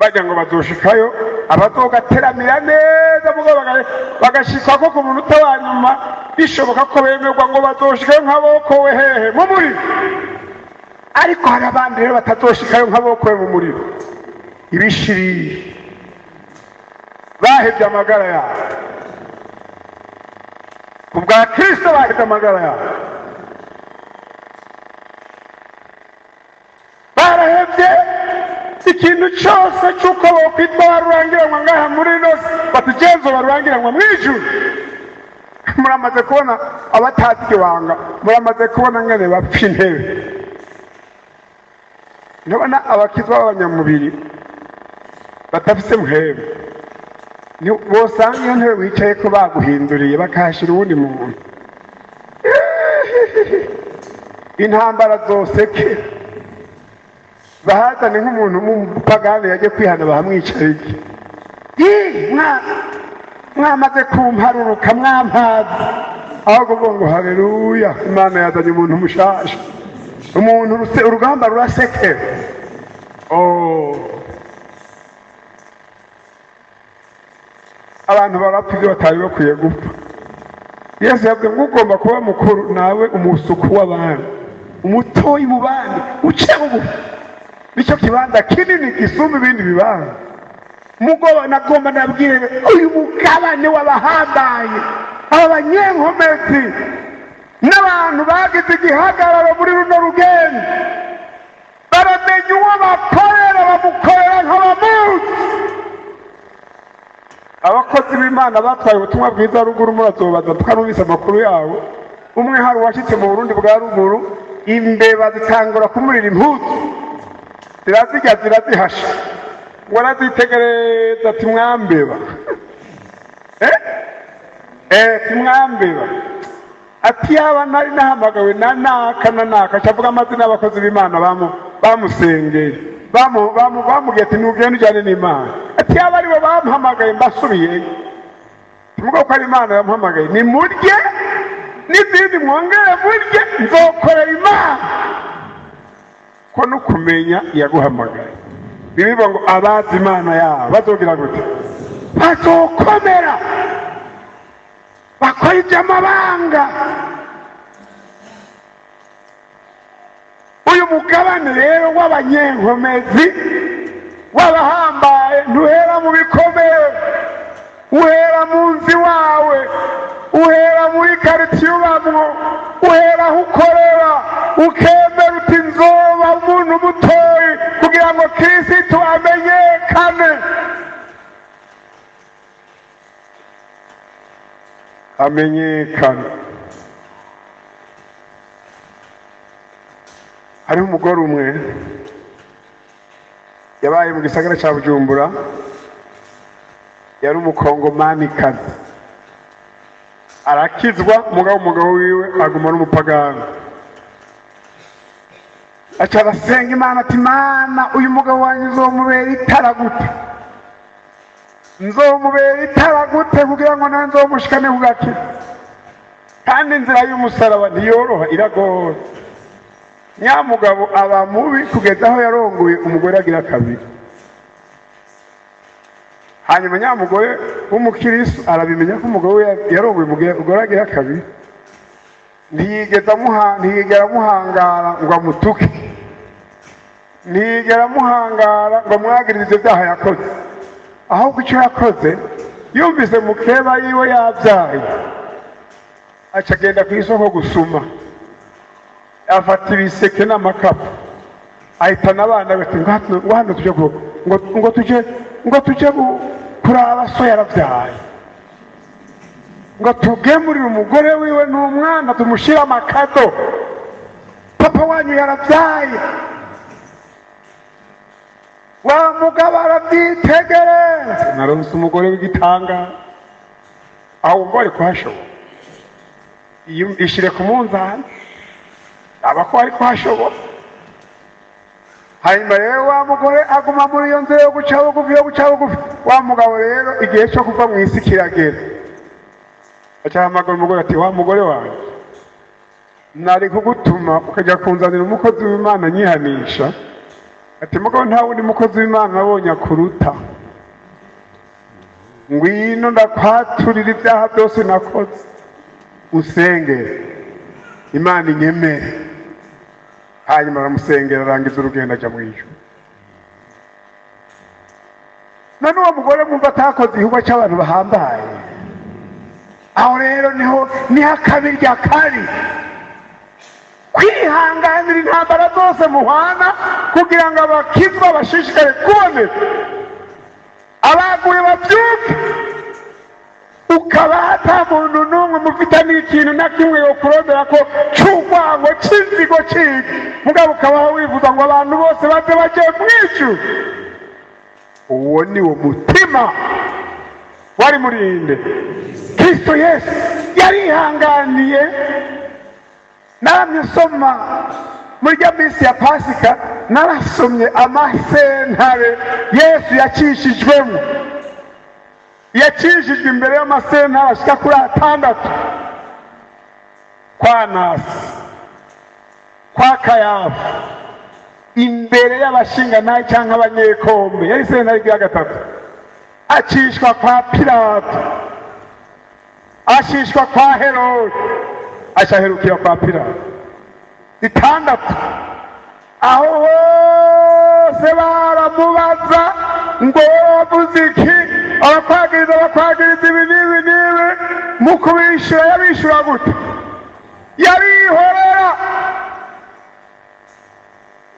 bajya ngo bazoshikayo abazogateramira neza, mugo bagashikwa ko ku munota wa nyuma bishoboka ko bemerwa ngo bazoshikayo nk'abokowe hehe mu muriro. Ariko hari abandi rero batazoshikayo nk'abokowe mu muriro, ibishiriri bahebye amagara yabo ku bwa Kristo, bahebye amagara yabo, barahebye ikintu cyose cy'uko bokwitwa barurangiranwa ngaha muri ino si, batugenzo barurangiranwa mu ijuru. Muramaze kubona abatazi ibanga, muramaze kubona ngene bapfa intebe. Nabona abakizwa b'abanyamubiri batafise muhebe, bosanga iyo ntebe wicaye ko baguhinduriye bakahashira uwundi muntu. Intambara zose ke bahazane nk'umuntu w'umupagani yagiye kwihana bahamwicarike. Mwamaze kumparuruka mwampazi, aho kuvuga ngo haleluya Imana yazanye umuntu mushasha, umuntu urugamba rurasekera. Abantu barapfa ibyo batari bakwiye gupfa. Yesu yavuze ngo ugomba kuba mukuru nawe umusuku w'abandi, umutoyi mu bandi, uce bugufi. Nicyo kibanza kinini gisumba ibindi bibanza. Mugoba nagomba nabwire uyu mugabane w'abahambaye, aba banyenkomezi n'abantu bagize igihagararo muri runo rugendo, baramenya uwo bakorera, bamukorera nk'abamuzi. Abakozi b'Imana batwaye ubutumwa bwiza ruguru, murazobaza tukanumvise amakuru yabo. Umwe hari uwashitse mu Burundi bwa ruguru, imbeba zitangura kumurira impuzu, zirazirya zirazihasha, ngo arazitegereza ati mwambeba timwambeba, ati yaba nari nahamagawe na naka acavuga amazina y'abakozi b'Imana bamusengeye, bamubwiye ati ntugende ujyane n'Imana. Ati yaba aribo bamuhamagaye mbasubiyeyo, timuvuga ko ari Imana yamuhamagaye, ni murye n'izindi mwongere murye, nzokorera Imana. Ko nukumenya yaguhamagaye. Bibiliya ngo abazi Imana yabo bazogira gute? Bazokomera, bakora iby'amabanga. Uyu mugabane rero w'abanyenkomezi w'abahambaye ntuhera mu bikomeye, uhera mu nzu wawe, uhera muri quartier ubamwo, uhera aho ukorera, ukemera uti nzoba umuntu mutoyi kugira ngo Kristo amenyekane. amenyekana. Hariho umugore umwe yabaye mu gisagara cya Bujumbura, yari umukongomanikazi, arakizwa umugabo wiwe aguma n'umupagani. Aca arasenga Imana ati, Mana uyu mugabo wanjye nzomubera itara gute, nzomubera itara gute kugira ngo nawe nzomushikane ku gakiza, kandi inzira y'umusaraba ntiyoroha, iragora. Nyamugabo aba mubi kugeza aho yarongoye umugore agira kabiri. Hanyuma nyamugore w'umukiristo arabimenya ko umugabo we yarongoye umugore agira kabiri, ntiyigera amuhangara ngo amutuke, ntiyigera amuhangara ngo amwagirize ibyo byaha yakoze. Ahubwo icyo yakoze, yumvise mukeba yiwe yabyaye, aca agenda ku isoko gusuma, afata ibiseke n'amakapu, ahitana abana bati ngo hano tujye ngo tujye kuraba so yarabyaye, ngo tugemurire umugore wiwe n'umwana tumushyire amakado, papa wanyu yarabyaye. Wa mugabo arabyitegereza, naronse umugore w'igitanga, aho wumva ari kuhashobora, ishyire ku munzani aba ko ari kuhashobora. Hanyuma rero wa mugore aguma muri iyo nzira yo guca bugufi. Wa mugabo rero igihe cyo kuva mu isi kiragera, acahamagara umugore ati, wa mugore wanjye, nari kugutuma ukajya kunzanira umukozi w'Imana nyihanisha. Ati, mugabo nta wundi mukozi w'Imana nabonye akuruta, ngwino ndakwaturira ibyaha byose nakoze, usengere Imana inyemere. Hanyuma aramusengera, arangiza urugendo ajya mu ijuru. None uwo mugore mwumva atakoze igikorwa cy'abantu bahambaye. Aho rero niho akabirya kari, kwihanganira intambara zose muhana kugira ngo abakizwa bashishikare kuboneka, abaguye babyuke, ukaba hata muntu n'umwe mufitanye ikintu na kimwe yo kurondera ko cy'urwango cy'inzigo cyiga, mugabo ukabaho wifuza ngo abantu bose baze bajye mu ijuru. Uwo ni wo mutima wari murinde. Kristo Yesu yarihanganiye. Namye soma muri ya minsi ya Pasika, narasomye amasentare Yesu yacishijwemo. Yacishijwe imbere y'amasentare ashika kuri 6, kwa Anasi, kwa Kayafa, imbere y'abashingantahe cyangwa abanyekombe. Yari sentare ya 3. Acishwa kwa Pilato, ashishwa kwa Herode, acaherukira kwa Pilato. 6 aho hose baramubaza ngo wavuze iki, abakwagiriza ibi n'ibi, mu kubishyura yabishyura gute? Yarihorera,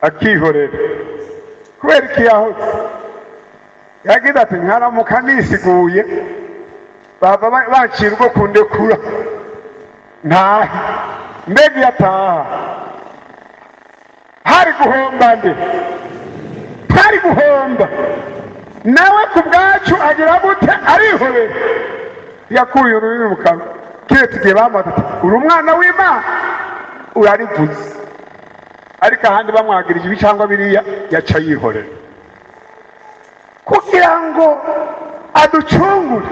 akihorera. Kubera iki yahoze? Yagize ati, nkaramuka nisiguye baba bacira ubwo kundekura, ntahe mbega yataha. Hari guhomba nde? Twari guhomba. Nawe ku bwacu agira gute? Arihorera. Yakuye ururimi mu kanwa, kiretse igihe bamwata ati, uri umwana w'Imana, urarivuze. Ariko ahandi bamwagirije ibi cyangwa biriya, yaca yihorera kugira ngo aducungure.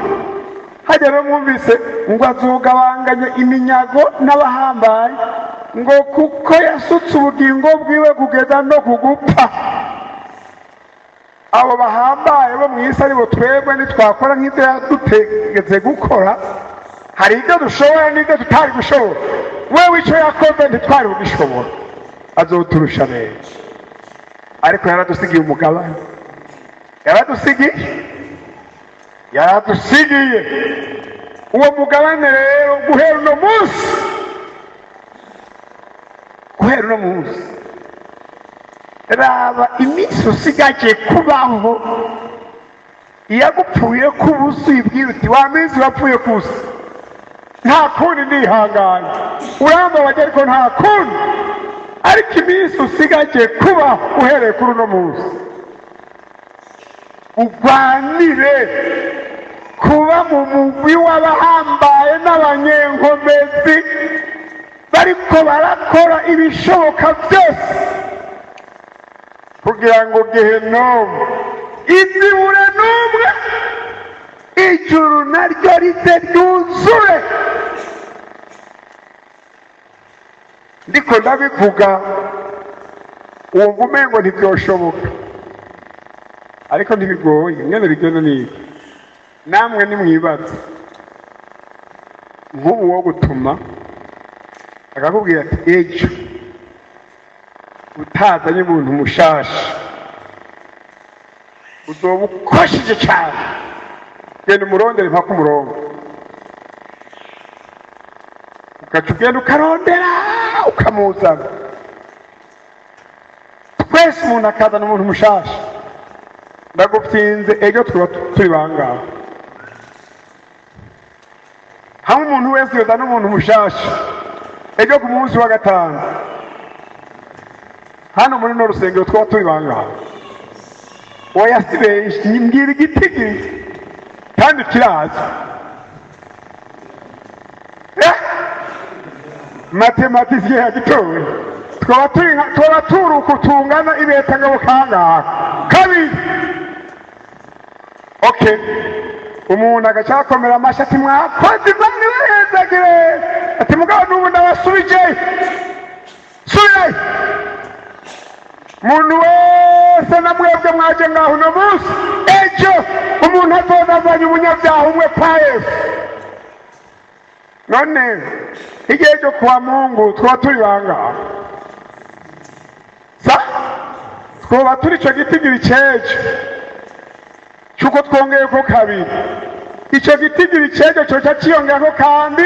Hajya rero mwumvise ngo azugabanganye iminyago n'abahambaye, ngo kuko yasutse ubugingo bwiwe kugeza no kugupfa. Abo bahambaye bo mu isi aribo twebwe nitwakora nk'ibyo yadutegetse gukora, hari ibyo dushobora n'ibyo tutari gushobora. Wewe icyo yakoze ntitwari bugishobora, azoturusha neza. Ariko yaradusigiye umugabane, yaradusigiye uwo mugabane. Rero guhera uno munsi raba iminsi usigaje kubaho, iyagupfuye kubusa uyibwira uti, wa minsi wapfuye kubusa, nta kundi ndihangana, urambabaje ariko nta kundi. Ariko iminsi usigaje kuba uhereye kuri uno munsi, ugwanire kuba mu mugwi w'abahambaye n'abanyenkomezi bariko barakora ibishoboka byose kugira ngo Gehinomu izibure n'umwe, ijuru naryo rize ryuzure. Ndiko ndabivuga wumva umengo ntibyoshoboka, ariko ntibigoye. Nyene bigenda niki, namwe nimwibaza nk'ubu wo gutuma akakubwira ati ejo utazanye umuntu mushasha uzoba ukoshije cyane, genda umurondere mpaka umurongo, ugaca ugenda ukarondera ukamuzana. Twese umuntu akazana umuntu mushasha, ndagupfinze ejo tuba turi bangahe? Hamwe umuntu wese yozana umuntu mushasha ejo ku munsi wa gatanu hano muri no rusengero twaba turi bangahe? Oya si benshi, mbwira igitigiri kandi kiraza. Matematisiye yagitowe twaba turi uku tungana ibetangabo kangahe? Kabiri. Okay, umuntu agacakomera amashi ati mwakoze Imana ibahezagire, ati mugabo n'ubu ndabasubije subirayo. Muntu wese na mwebwe mwaje ngaho uno munsi, ejo umuntu azonazanye umunyabyaha umwe kwa Yesu. None igihe cyo kuwa Mungu twaba turi bangahe? Twaba turi ico gitigiri cejo cyuko twongeye ko kabiri, icyo gitigiri cejo coca ciyongera kandi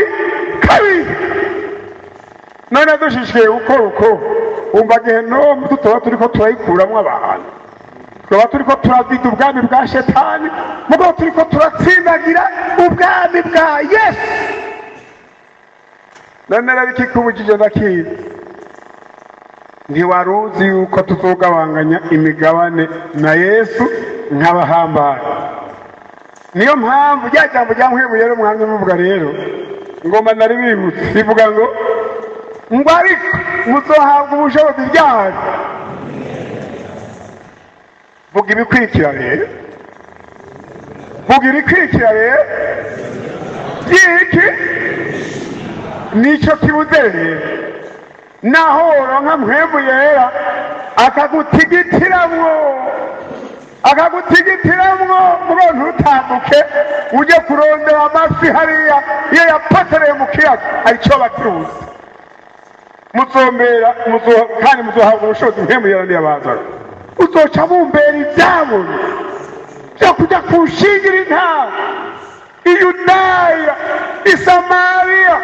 kabiri. None dushishiye gukora uko, umva Gehinomu tutaba turiko turayikuramwo abantu, twaba turiko turazida ubwami bwa shetani, mugabo turiko turatsindagira ubwami bwa Yesu. None rero ikikubujije ndakizi, ntiwaruzi yuko tuzogabanganya imigabane na Yesu nk'abahambaye. Niyo mpamvu rya jambo ryamwebwe rero mwamye muvuga rero ngoma nari bibutse rivuga ngo ariko muzohabwa ubushobozi bwayo. Vuga ibikurikira rero, vuga ibikurikira rero byiki nico kibuze rero. Naho woronka mpwemu yera akagutigitiramo ngo ntutambuke uje kurondera amafi hariya iyo yapatereye mu kiyaga, aricyo bacuruza. Muzombera kandi muzohabwa ubushobozi mpwemu yera niyabazana, uzoca bumbera ibyabo byo kujya kushingira intara i Yudaya, i Samariya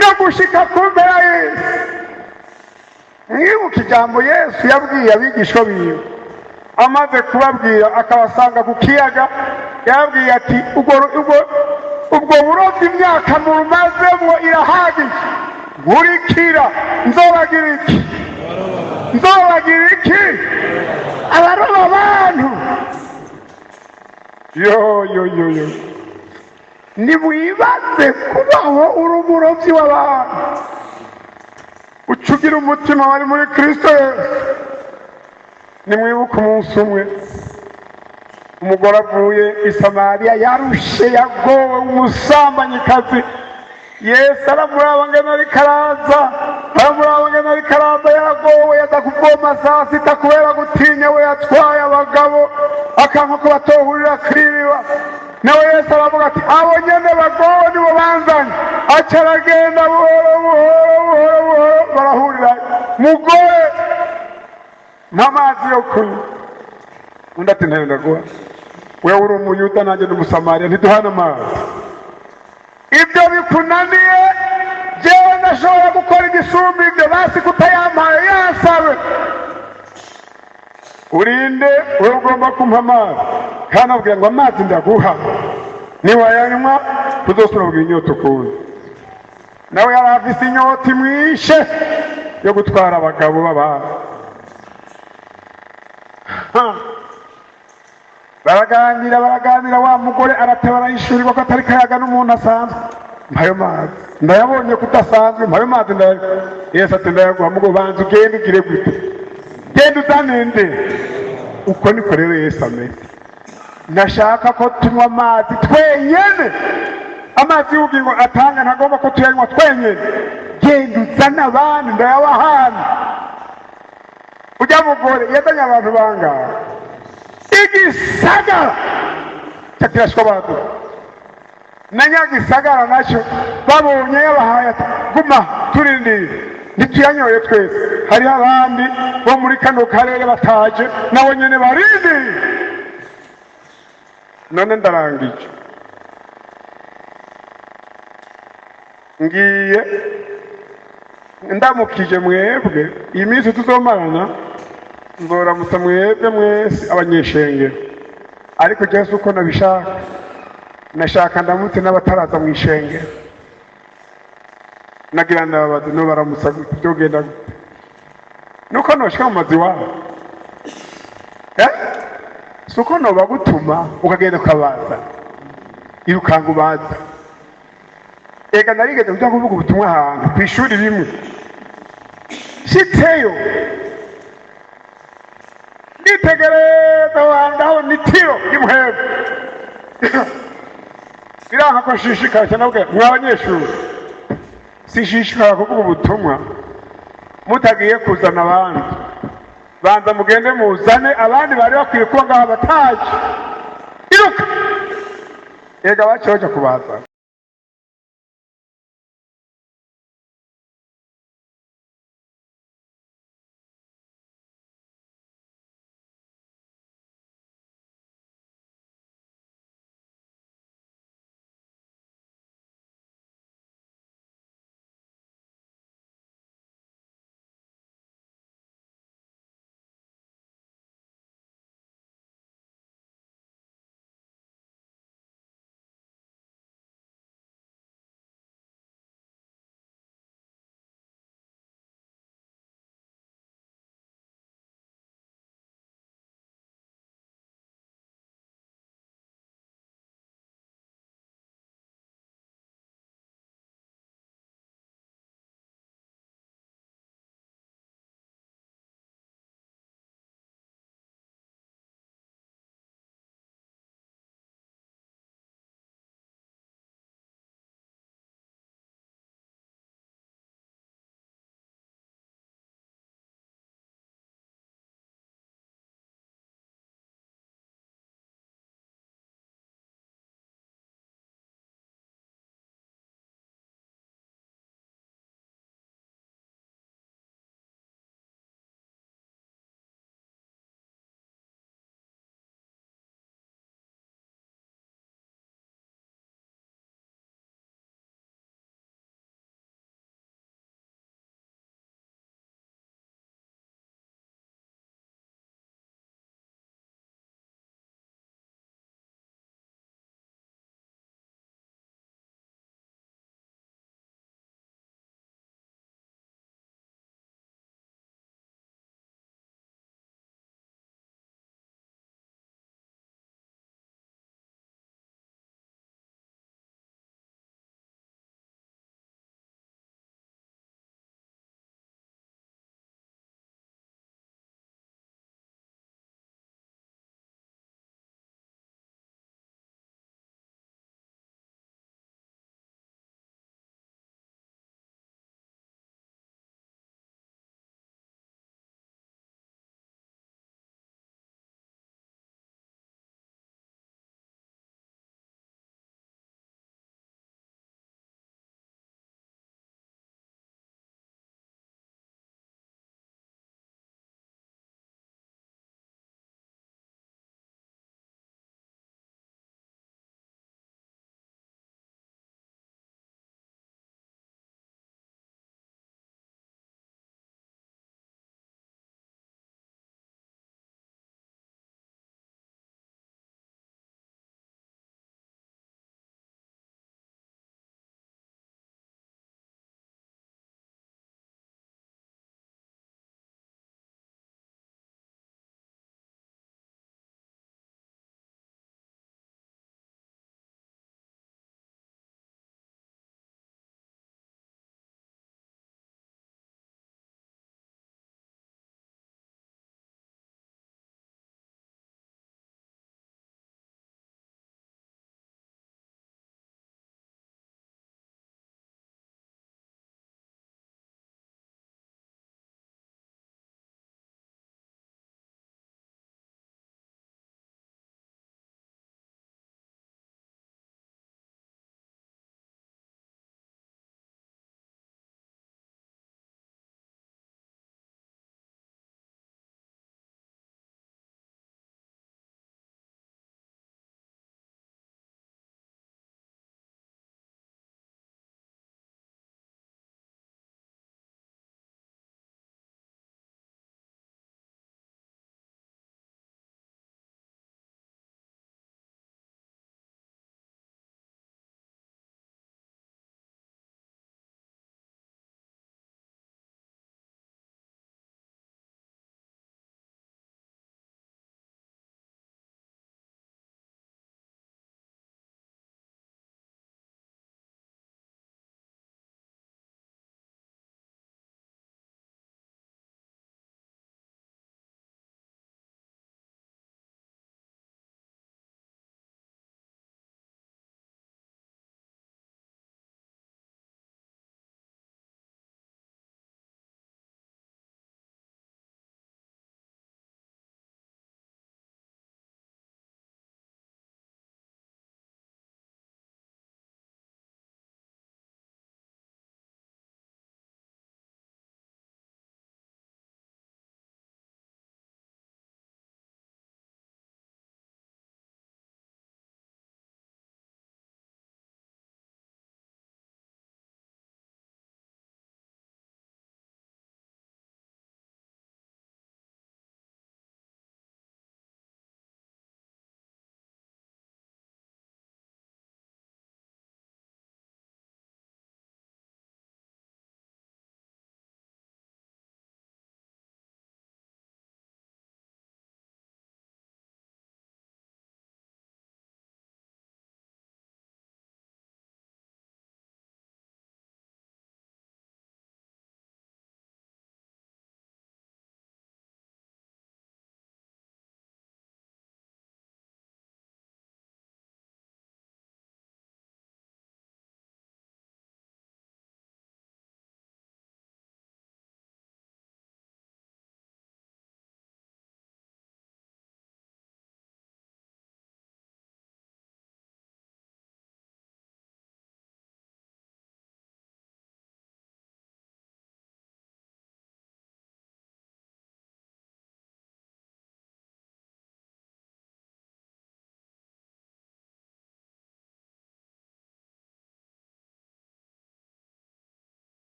no gushika ku mpera y'isi. Mwibuke ijambo Yesu yabwiye abigishwa biwe amaze kubabwira akabasanga ku kiyaga, yabwiye ati ubwo burovyi imyaka mumazemwo irahagije, nkurikira nzobagira iki? Abaroba abantu. Yo nimwibaze kubaho urumurovyi w'abantu, ucugira umutima wari muri Kristo Yesu. Nimwibuka umunsi umwe umugore avuye i Samariya yarushe yagowe, umusambanyikazi. Yesu aramuraba ngene ariko araza, yaragowe yaza kuvoma saa sita kubera gutinya we yatwaye abagabo akanka ko batohurira kwiriba. Nawe Yesu aravuga ati abo nyene bagowe nibo banzanye. Aca aragenda buhoro barahurira. Mugore n'amazi yo kunywa. Undi ati ntayo ndaguha, wewe uri umuyuda nanjye ndi umusamariya, ntiduhana amazi. Ibyo bikunaniye jewe ndashobora gukora igisumba ibyo, basi kutayampaye yansabe. Urinde wewe ugomba kumpa amazi, kandi abwira ngo amazi ndaguha niwayanywa tuzosubira kugira inyota ukundi. nawe yari afise inyota imwishe yo gutwara abagabo b'abantu. baraganira wa mugore arateba arayishurirwa ko atari kayaga n'umuntu asanzwe. Mpayo mazi ndayabonye kudasanzwe, mpayo mazi Yesu ati ndayaguha mugo banza ugende ugire gute, genda uzanende. Uko niko rero Yesu ameze. Nashaka ko tunywa amazi twenyene, amazi y'ubugingo atanga ntagomba ko tuyanywa twenyene. Genda uzana abandi ndayabahana. Ujya mugore yazanye abantu bangahe? Igisagara cyakirashwa abantu na Nyagisagara nacyo babonye yabahaye guma turindire ntituyanyoye twese. Hariho abandi bo muri kano karere bataje nabo nyene barindiriye. None ndarangije, ngiye ndamukije mwebwe iyi minsi tuzomarana, nzoramutsa mwebwe mwese abanyeshengero, ariko jewe uko nabishaka, nashaka ndamutse n'abataraza mu ishengero. Nagira ndababaza no baramutsa byogenda gute? Nuko noshika mu mazi wabo suko no bagutuma ukagenda ukabaza irukanga ubaza. Ega narigeze kujya kuvuga ubutumwa ahantu kw'ishuri rimwe, shitseyo nitegereza wandaho nitiro y'umuhego biranka ko nshishikara cyane. Nabwo mw'abanyeshuri sishishikara kuvuga ubutumwa mutagiye kuzana abandi, banza mugende muzane abandi bari bakwiye kuba ngaho bataje. Iruka ega bacoje kubaza.